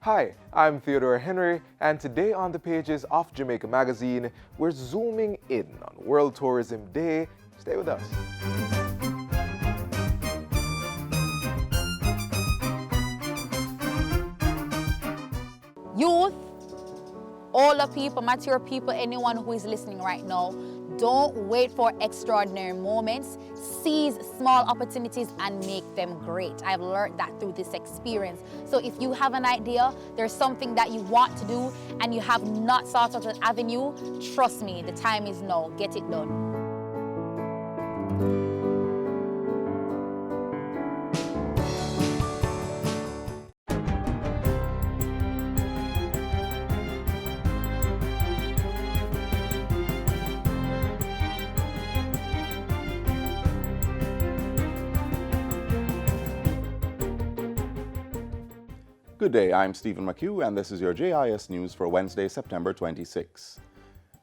Hi, I'm Theodore Henry, and today on the pages of Jamaica Magazine, we're zooming in on World Tourism Day. Stay with us. Youth, older people, mature people, anyone who is listening right now, don't wait for extraordinary moments. Seize small opportunities and make them great. I've learned that through this experience. So if you have an idea, there's something that you want to do and you have not sought out an avenue, trust me, the time is now. Get it done. Good day, I'm Stephen McHugh, and this is your JIS News for Wednesday, September 26.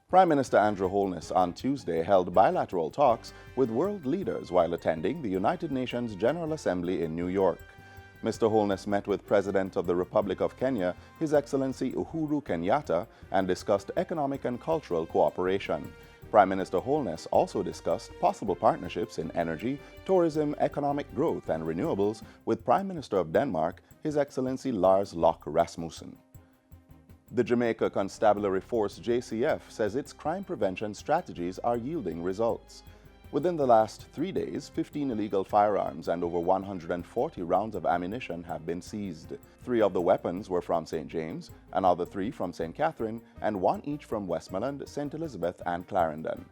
Prime Minister Andrew Holness on Tuesday held bilateral talks with world leaders while attending the United Nations General Assembly in New York. Mr. Holness met with President of the Republic of Kenya, His Excellency Uhuru Kenyatta, and discussed economic and cultural cooperation. Prime Minister Holness also discussed possible partnerships in energy, tourism, economic growth, and renewables with Prime Minister of Denmark, His Excellency Lars Løkke Rasmussen. The Jamaica Constabulary Force JCF says its crime prevention strategies are yielding results. Within the last 3 days, 15 illegal firearms and over 140 rounds of ammunition have been seized. 3 of the weapons were from St. James, another 3 from St. Catherine, and 1 each from Westmoreland, St. Elizabeth, and Clarendon.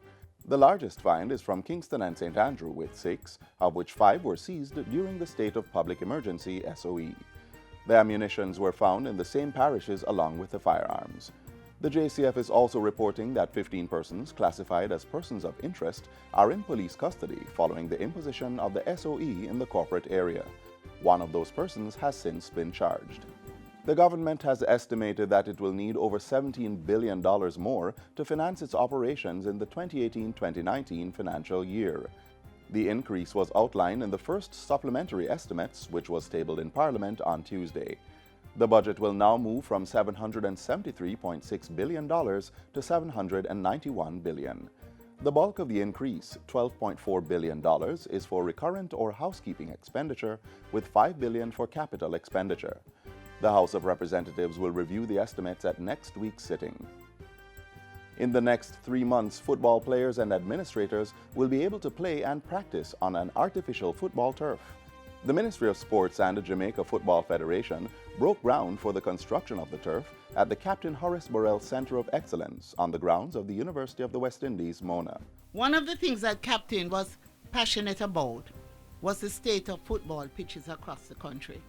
The largest find is from Kingston and St. Andrew with 6, of which 5 were seized during the State of Public Emergency SOE. The ammunitions were found in the same parishes along with the firearms. The JCF is also reporting that 15 persons classified as persons of interest are in police custody following the imposition of the SOE in the corporate area. One of those persons has since been charged. The government has estimated that it will need over $17 billion more to finance its operations in the 2018-2019 financial year. The increase was outlined in the first supplementary estimates, which was tabled in Parliament on Tuesday. The budget will now move from $773.6 billion to $791 billion. The bulk of the increase, $12.4 billion, is for recurrent or housekeeping expenditure, with $5 billion for capital expenditure. The House of Representatives will review the estimates at next week's sitting. In the next 3 months, football players and administrators will be able to play and practice on an artificial football turf. The Ministry of Sports and the Jamaica Football Federation broke ground for the construction of the turf at the Captain Horace Burrell Center of Excellence on the grounds of the University of the West Indies, Mona. One of the things that Captain was passionate about was the state of football pitches across the country.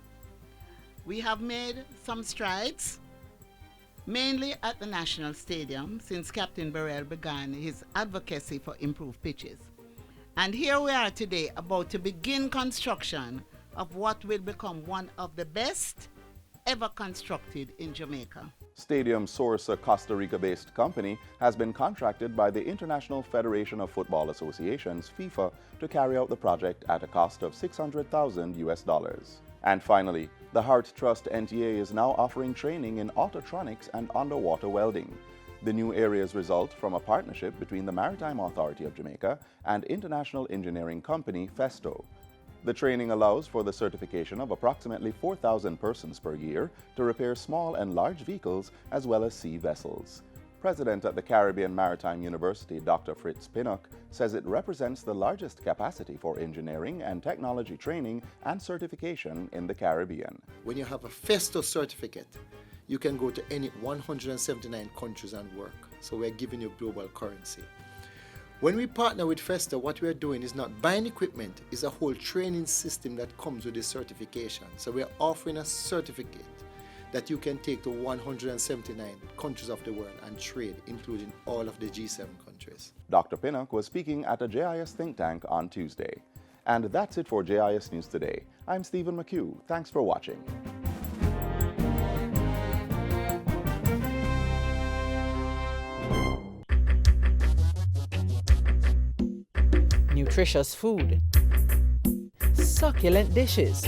We have made some strides, mainly at the National Stadium, since Captain Burrell began his advocacy for improved pitches. And here we are today about to begin construction of what will become one of the best ever constructed in Jamaica. Stadium Source, a Costa Rica-based company, has been contracted by the International Federation of Football Associations, FIFA, to carry out the project at a cost of $600,000. And finally, the Heart Trust NTA is now offering training in autotronics and underwater welding. The new areas result from a partnership between the Maritime Authority of Jamaica and international engineering company Festo. The training allows for the certification of approximately 4,000 persons per year to repair small and large vehicles as well as sea vessels. President at the Caribbean Maritime University, Dr. Fritz Pinnock, says it represents the largest capacity for engineering and technology training and certification in the Caribbean. When you have a Festo certificate, you can go to any 179 countries and work. So we're giving you global currency. When we partner with Festo, what we're doing is not buying equipment, it's a whole training system that comes with this certification. So we're offering a certificate that you can take to 179 countries of the world and trade, including all of the G7 countries. Dr. Pinnock was speaking at a JIS think tank on Tuesday. And that's it for JIS News Today. I'm Stephen McHugh. Thanks for watching. Nutritious food, succulent dishes,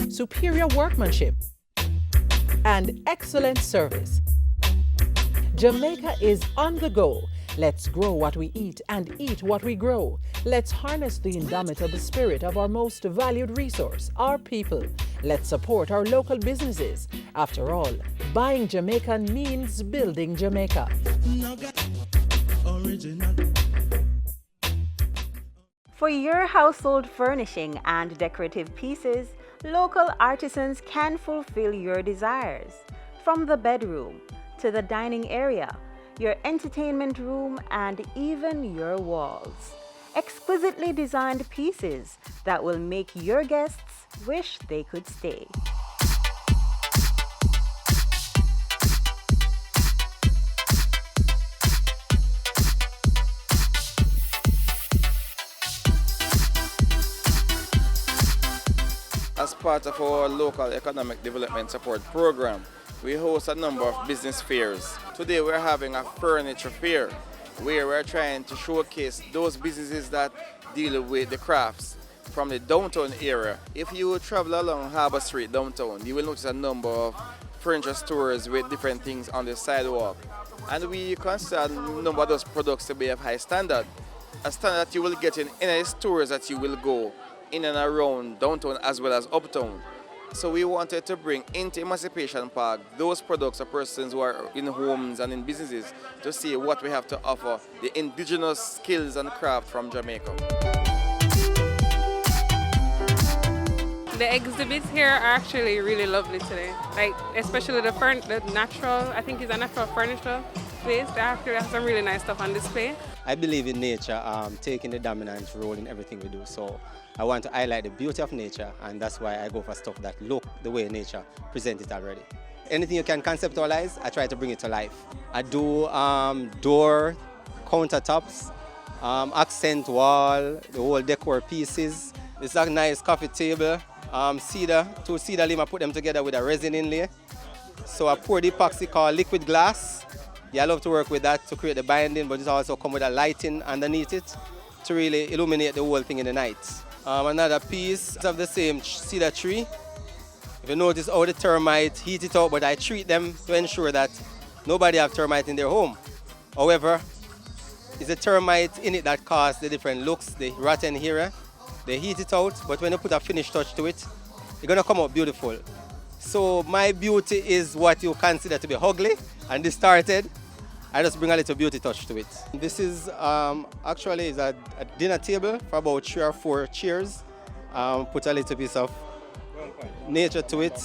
superior workmanship, and excellent service. Jamaica is on the go. Let's grow what we eat and eat what we grow. Let's harness the indomitable spirit of our most valued resource, our people. Let's support our local businesses. After all, buying Jamaican means building Jamaica. For your household furnishing and decorative pieces, local artisans can fulfill your desires. From the bedroom to the dining area, your entertainment room, and even your walls. Exquisitely designed pieces that will make your guests wish they could stay. As part of our local economic development support program, we host a number of business fairs. Today we're having a furniture fair where we're trying to showcase those businesses that deal with the crafts from the downtown area. If you travel along Harbour Street downtown, you will notice a number of furniture stores with different things on the sidewalk. And we consider a number of those products to be of high standard. A standard that you will get in any stores that you will go in and around downtown as well as uptown. So we wanted to bring into Emancipation Park those products of persons who are in homes and in businesses to see what we have to offer, the indigenous skills and craft from Jamaica. The exhibits here are actually really lovely today. Like especially the natural, I think it's a natural furniture place. They actually have some really nice stuff on display. I believe in nature taking the dominant role in everything we do. So I want to highlight the beauty of nature, and that's why I go for stuff that look the way nature presents it already. Anything you can conceptualize, I try to bring it to life. I do door, countertops, accent wall, the whole decor pieces. It's a nice coffee table, two cedar limb, I put them together with a resin inlay. So I pour the epoxy called liquid glass. Yeah, I love to work with that to create the binding, but it also comes with a lighting underneath it to really illuminate the whole thing in the night. Another piece of the same cedar tree. If you notice how the termite heat it out, but I treat them to ensure that nobody have termite in their home. However, it's the termite in it that causes the different looks, the rotten hair. They heat it out, but when you put a finished touch to it, it's gonna come out beautiful. So my beauty is what you consider to be ugly and distorted. I just bring a little beauty touch to it. This is actually is a dinner table for about 3 or 4 chairs. Put a little piece of nature to it.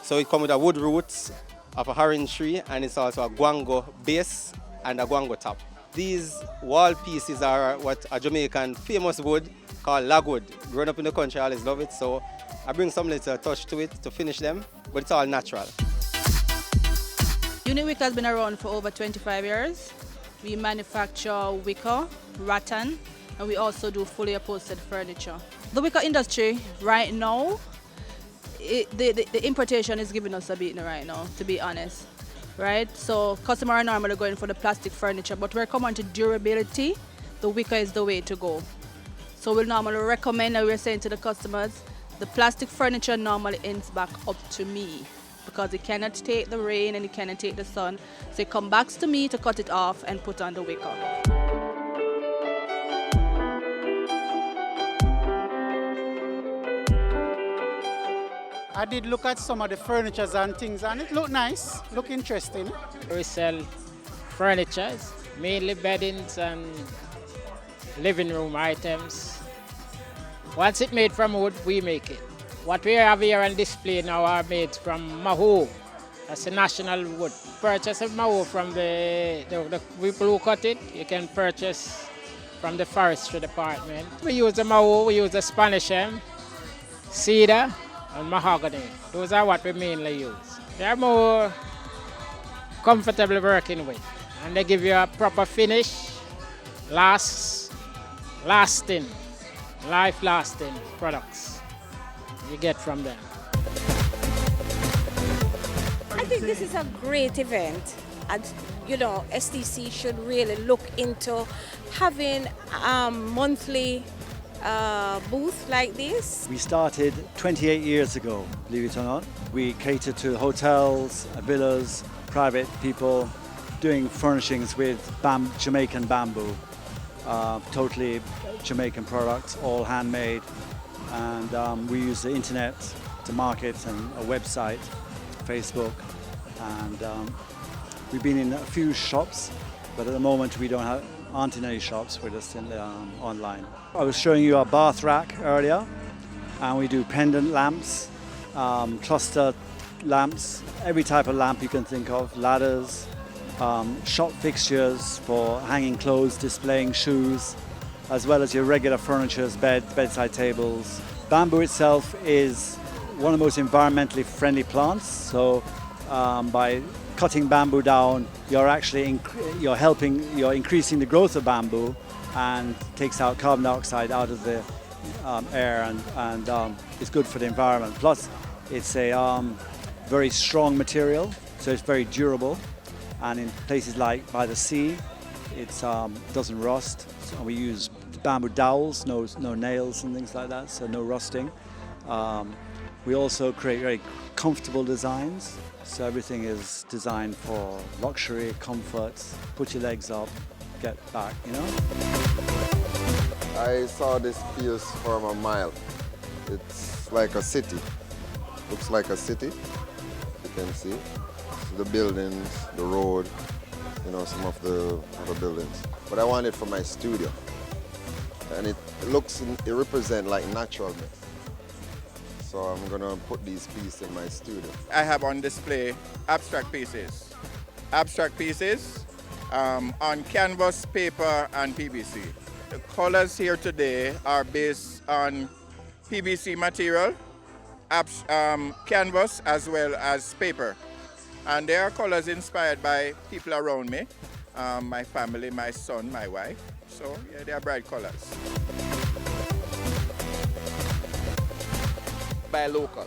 So it comes with a wood root of a orange tree, and it's also a guango base and a guango top. These wall pieces are what a Jamaican famous wood called logwood. Growing up in the country, I always love it, so I bring some little touch to it to finish them, but it's all natural. Unit Wicker has been around for over 25 years. We manufacture wicker, rattan, and we also do fully upholstered furniture. The wicker industry right now, the importation is giving us a beating right now, to be honest. Right? So customers are normally going for the plastic furniture, but when it comes to durability, the wicker is the way to go. So we'll normally recommend, and we're saying to the customers, the plastic furniture normally ends back up to me because it cannot take the rain and it cannot take the sun. So it comes back to me to cut it off and put on the wicker. I did look at some of the furnitures and things, and it looked nice, looked interesting. We sell furniture, mainly beddings and living room items. Once it's made from wood, we make it. What we have here on display now are made from maho. That's a national wood. Purchase of maho from the people who cut it. You can purchase from the forestry department. We use the maho, we use the Spanish elm, cedar, and mahogany. Those are what we mainly use. They're more comfortable working with, and they give you a proper finish, lasting, life-lasting products you get from them. I think this is a great event, and STC should really look into having monthly booth like this? We started 28 years ago, believe it or not. We cater to hotels, villas, private people, doing furnishings with Jamaican bamboo, totally Jamaican products, all handmade. And we use the internet to market and a website, Facebook. And we've been in a few shops, but at the moment we aren't in any shops, we're just in online. I was showing you our bath rack earlier, and we do pendant lamps, cluster lamps, every type of lamp you can think of, ladders, shop fixtures for hanging clothes, displaying shoes, as well as your regular furniture, bedside tables. Bamboo itself is one of the most environmentally friendly plants, so by cutting bamboo down, you're increasing the growth of bamboo and takes out carbon dioxide out of the air, and it's good for the environment. Plus, it's a very strong material, so it's very durable. And in places like by the sea, it doesn't rust. So we use bamboo dowels, no nails and things like that, so no rusting. We also create very comfortable designs. So everything is designed for luxury, comfort, put your legs up, get back, you know? I saw this piece from a mile. It's like a city. Looks like a city, you can see. The buildings, the road, you know, some of the other buildings. But I want it for my studio. And it represents like naturalness. So I'm gonna put these pieces in my studio. I have on display abstract pieces. Abstract pieces on canvas, paper, and PVC. The colors here today are based on PVC material, canvas, as well as paper. And there are colors inspired by people around me, my family, my son, my wife. So yeah, they are bright colors. Buy local,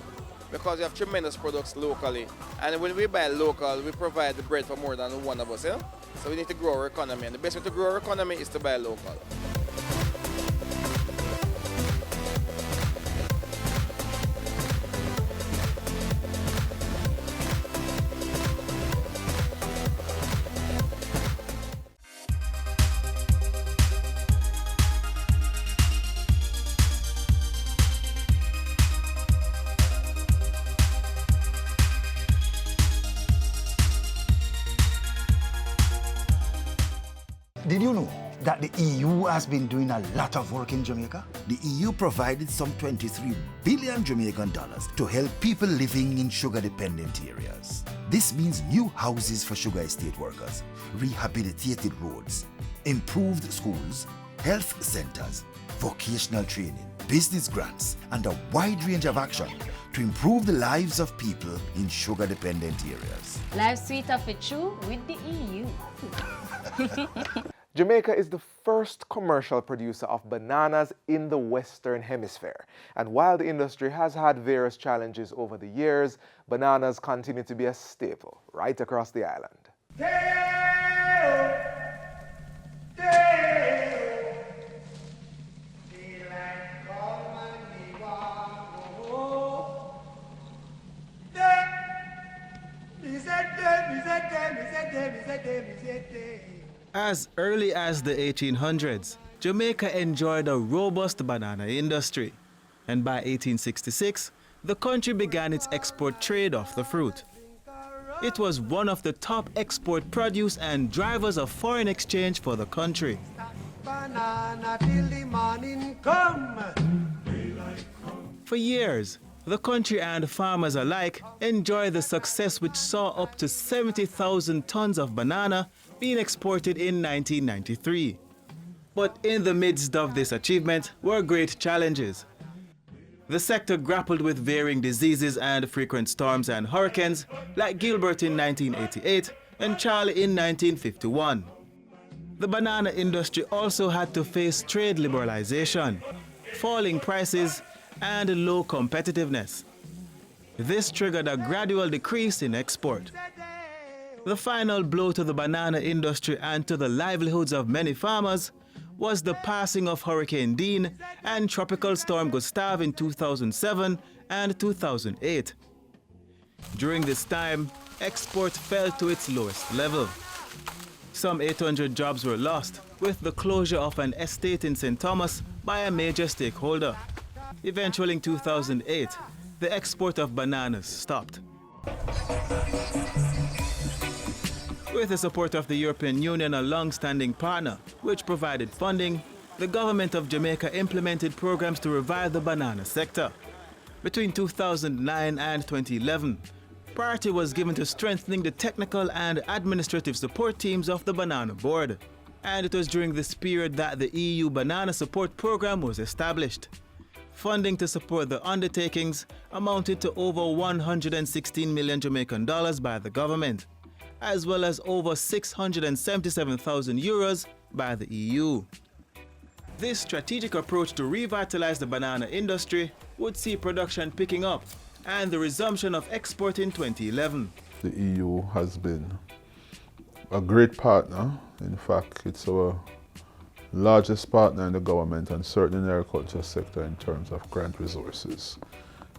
because we have tremendous products locally, and when we buy local, we provide the bread for more than one of us, yeah? So we need to grow our economy, and the best way to grow our economy is to buy local. Did you know that the EU has been doing a lot of work in Jamaica? The EU provided some 23 billion Jamaican dollars to help people living in sugar-dependent areas. This means new houses for sugar estate workers, rehabilitated roads, improved schools, health centers, vocational training, business grants, and a wide range of action to improve the lives of people in sugar-dependent areas. Life sweeter for true with the EU. Jamaica is the first commercial producer of bananas in the Western Hemisphere. And while the industry has had various challenges over the years, bananas continue to be a staple right across the island. As early as the 1800s, Jamaica enjoyed a robust banana industry, and by 1866, the country began its export trade of the fruit. It was one of the top export produce and drivers of foreign exchange for the country. For years, the country and farmers alike enjoyed the success which saw up to 70,000 tons of banana being exported in 1993. But in the midst of this achievement were great challenges. The sector grappled with varying diseases and frequent storms and hurricanes like Gilbert in 1988 and Charlie in 1951. The banana industry also had to face trade liberalization, falling prices, and low competitiveness. This triggered a gradual decrease in export. The final blow to the banana industry and to the livelihoods of many farmers was the passing of Hurricane Dean and Tropical Storm Gustav in 2007 and 2008. During this time, export fell to its lowest level. Some 800 jobs were lost, with the closure of an estate in St. Thomas by a major stakeholder. Eventually in 2008, the export of bananas stopped. With the support of the European Union, a long-standing partner, which provided funding, the government of Jamaica implemented programs to revive the banana sector. Between 2009 and 2011, priority was given to strengthening the technical and administrative support teams of the Banana Board. And it was during this period that the EU Banana Support Program was established. Funding to support the undertakings amounted to over 116 million Jamaican dollars by the government, as well as over 677,000 euros by the EU. This strategic approach to revitalize the banana industry would see production picking up and the resumption of export in 2011. The EU has been a great partner. In fact, it's our largest partner in the government and certainly in the agriculture sector in terms of grant resources.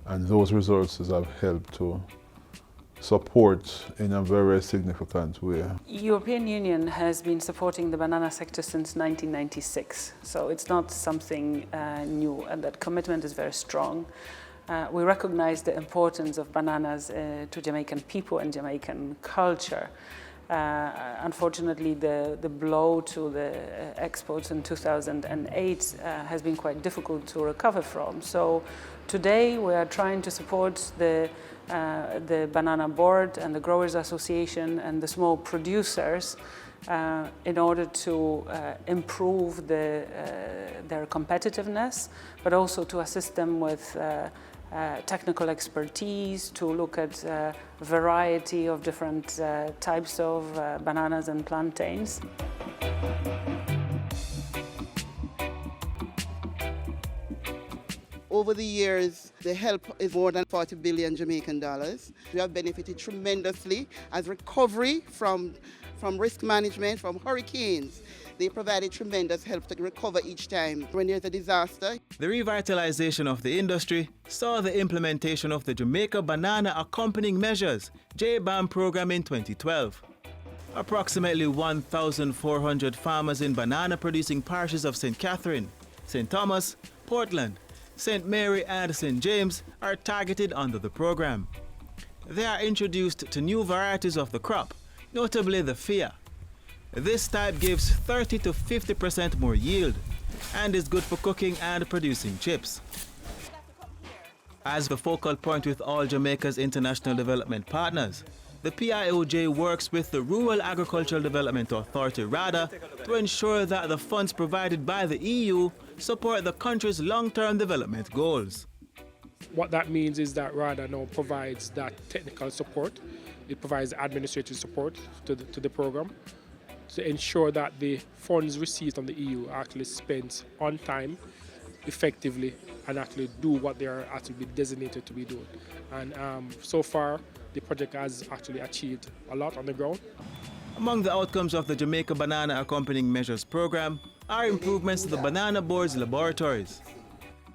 And those resources have helped to support in a very significant way. European Union has been supporting the banana sector since 1996, so it's not something new, and that commitment is very strong. We recognize the importance of bananas to Jamaican people and Jamaican culture. Unfortunately, the blow to the exports in 2008 has been quite difficult to recover from. So today we are trying to support the Banana Board and the Growers Association and the small producers in order to improve their competitiveness, but also to assist them with technical expertise, to look at a variety of different types of bananas and plantains. Over the years, the help is more than 40 billion Jamaican dollars. We have benefited tremendously as recovery from risk management, from hurricanes. They provided tremendous help to recover each time when there's a disaster. The revitalization of the industry saw the implementation of the Jamaica Banana Accompanying Measures (JBAM) program in 2012. Approximately 1,400 farmers in banana-producing parishes of St. Catherine, St. Thomas, Portland, St. Mary and St. James are targeted under the program. They are introduced to new varieties of the crop, notably the Fia. This type gives 30 to 50% more yield and is good for cooking and producing chips. As the focal point with all Jamaica's international development partners, the PIOJ works with the Rural Agricultural Development Authority, RADA, to ensure that the funds provided by the EU support the country's long-term development goals. What that means is that RADA now provides that technical support. It provides administrative support to the program to ensure that the funds received from the EU are actually spent on time, effectively, and actually do what they are actually designated to be doing. And so far, the project has actually achieved a lot on the ground. Among the outcomes of the Jamaica Banana Accompanying Measures program are improvements to the Banana Board's laboratories.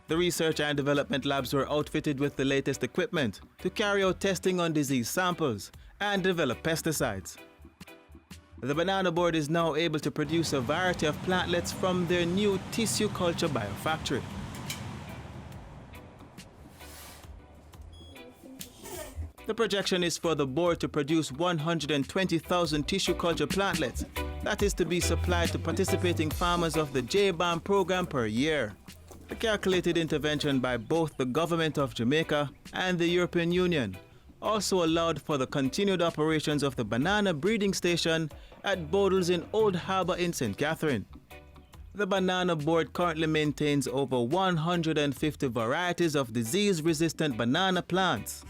The research and development labs were outfitted with the latest equipment to carry out testing on disease samples and develop pesticides. The Banana Board is now able to produce a variety of plantlets from their new tissue culture biofactory. The projection is for the board to produce 120,000 tissue culture plantlets, that is to be supplied to participating farmers of the JBAM program per year. The calculated intervention by both the government of Jamaica and the European Union also allowed for the continued operations of the banana breeding station at Bodles in Old Harbour in St. Catherine. The Banana Board currently maintains over 150 varieties of disease-resistant banana plants.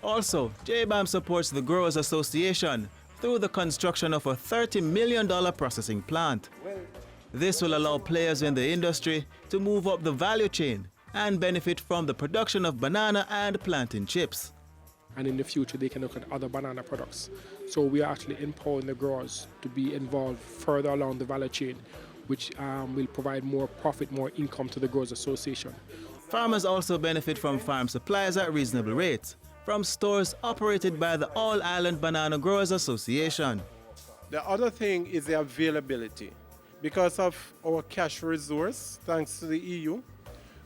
Also, JBAM supports the Growers Association through the construction of a $30 million processing plant. This will allow players in the industry to move up the value chain and benefit from the production of banana and plantain chips. and in the future they can look at other banana products. So we are actually empowering the growers to be involved further along the value chain, which will provide more profit, more income to the Growers Association. Farmers also benefit from farm supplies at reasonable rates from stores operated by the All Island Banana Growers Association. The other thing is the availability. Because of our cash resource, thanks to the EU,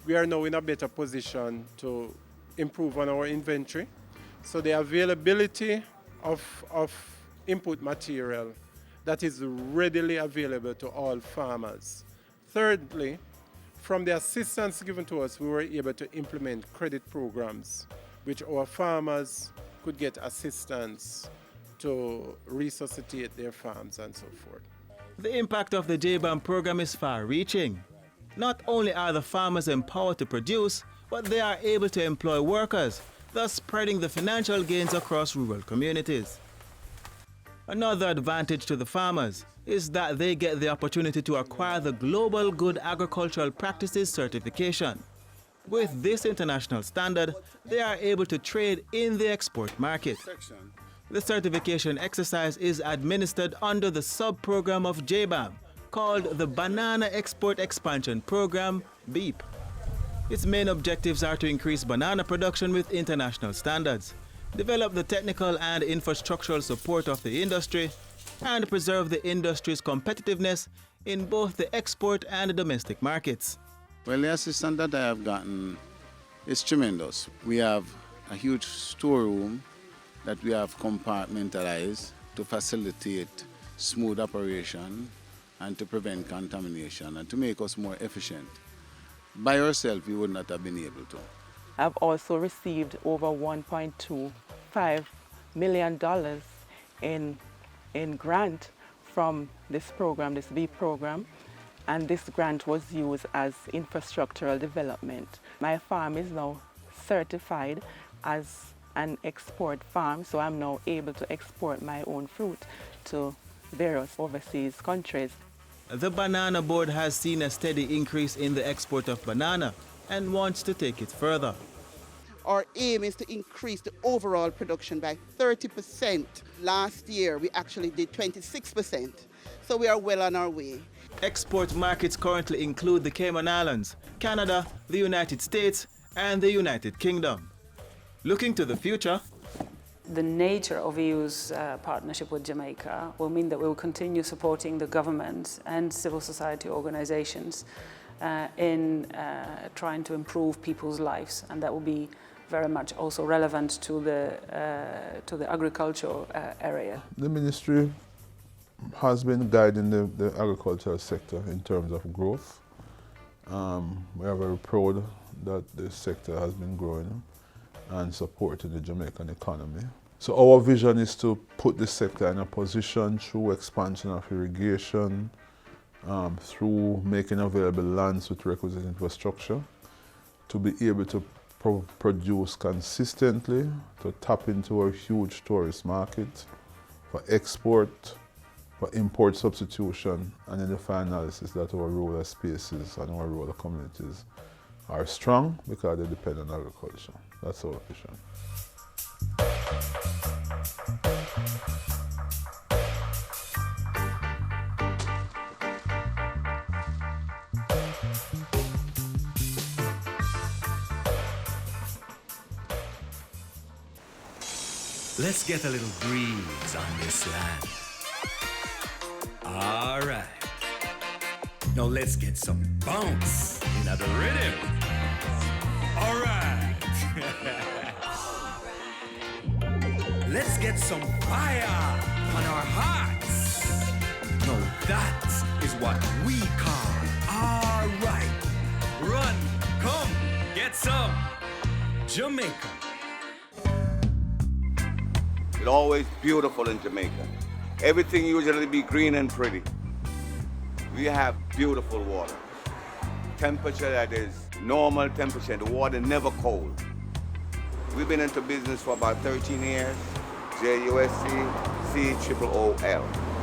we are now in a better position to improve on our inventory. So the availability of input material that is readily available to all farmers. Thirdly, from the assistance given to us, we were able to implement credit programs, which our farmers could get assistance to resuscitate their farms and so forth. The impact of the JBAM program is far-reaching. Not only are the farmers empowered to produce, but they are able to employ workers, thus spreading the financial gains across rural communities. Another advantage to the farmers is that they get the opportunity to acquire the Global Good Agricultural Practices certification. With this international standard, they are able to trade in the export market. The certification exercise is administered under the sub-program of JBAM, called the Banana Export Expansion Program, BEEP. Its main objectives are to increase banana production with international standards, develop the technical and infrastructural support of the industry, and preserve the industry's competitiveness in both the export and domestic markets. Well, the assistance that I have gotten is tremendous. We have a huge storeroom that we have compartmentalized to facilitate smooth operation and to prevent contamination and to make us more efficient. By ourselves, we would not have been able to. I've also received over $1.25 million in grant from this program, this BEEP program, and this grant was used as infrastructural development. My farm is now certified as an export farm, so I'm now able to export my own fruit to various overseas countries. The Banana Board has seen a steady increase in the export of banana and wants to take it further. Our aim is to increase the overall production by 30%. Last year, we actually did 26%, so we are well on our way. Export markets currently include the Cayman Islands, Canada, the United States, and the United Kingdom. Looking to the future, the nature of EU's partnership with Jamaica will mean that we will continue supporting the government and civil society organizations in trying to improve people's lives, and that will be very much also relevant to the agricultural area. The ministry has been guiding the agricultural sector in terms of growth. We are very proud that the sector has been growing and supporting the Jamaican economy. So our vision is to put the sector in a position through expansion of irrigation, through making available lands with requisite infrastructure, to be able to produce consistently, to tap into a huge tourist market, for export, for import substitution, and in the final analysis that our rural spaces and our rural communities are strong because they depend on agriculture. That's our vision. Let's get a little breeze on this land. All right. Now let's get some bounce in the rhythm. All right. Let's get some fire on our hearts. Now that is what we call all right. Run, come, get some Jamaica. It's always beautiful in Jamaica. Everything usually be green and pretty. We have beautiful water. Temperature that is normal temperature. The water never cold. We've been into business for about 13 years. JUSC-COOL.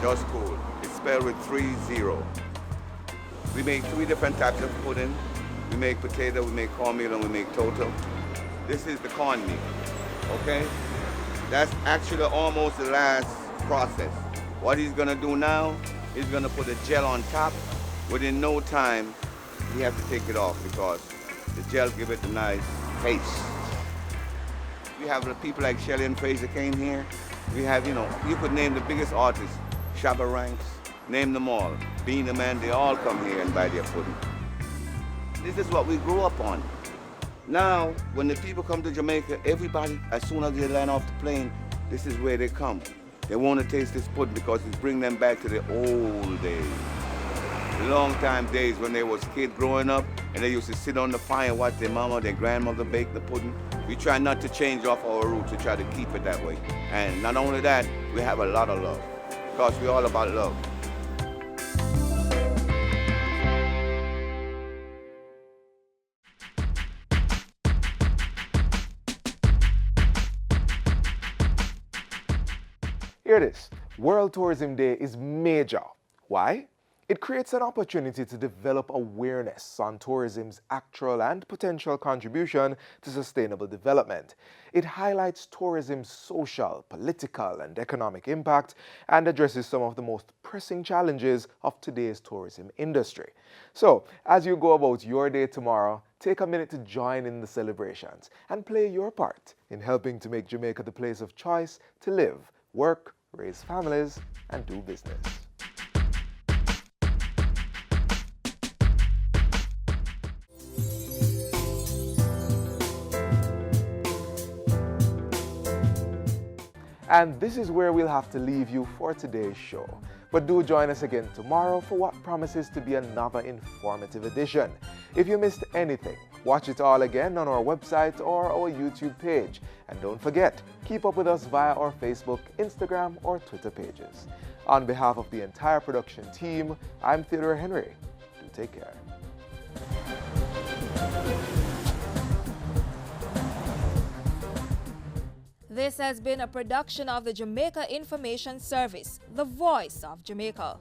Just cool. It's spelled with 3 0. We make 3 different types of pudding. We make potato, we make cornmeal, and we make total. This is the cornmeal, okay? That's actually almost the last process. What he's gonna do now, he's gonna put a gel on top. Within no time, he has to take it off because the gel give it a nice taste. We have the people like Shelley and Fraser came here. We have, you could name the biggest artists, Shabba Ranks, name them all. Being the Man, they all come here and buy their pudding. This is what we grew up on. Now, when the people come to Jamaica, everybody, as soon as they land off the plane, this is where they come. They want to taste this pudding because it brings them back to the old days. The long time days when they was kids growing up and they used to sit on the fire and watch their mama, their grandmother bake the pudding. We try not to change off our roots, we try to keep it that way. And not only that, we have a lot of love because we're all about love. Here it is. World Tourism Day is major. Why? It creates an opportunity to develop awareness on tourism's actual and potential contribution to sustainable development. It highlights tourism's social, political, and economic impact and addresses some of the most pressing challenges of today's tourism industry. So, as you go about your day tomorrow, take a minute to join in the celebrations and play your part in helping to make Jamaica the place of choice to live, work, raise families, and do business. And this is where we'll have to leave you for today's show. But do join us again tomorrow for what promises to be another informative edition. If you missed anything, watch it all again on our website or our YouTube page. And don't forget, keep up with us via our Facebook, Instagram, or Twitter pages. On behalf of the entire production team, I'm Theodore Henry. Do take care. This has been a production of the Jamaica Information Service, the voice of Jamaica.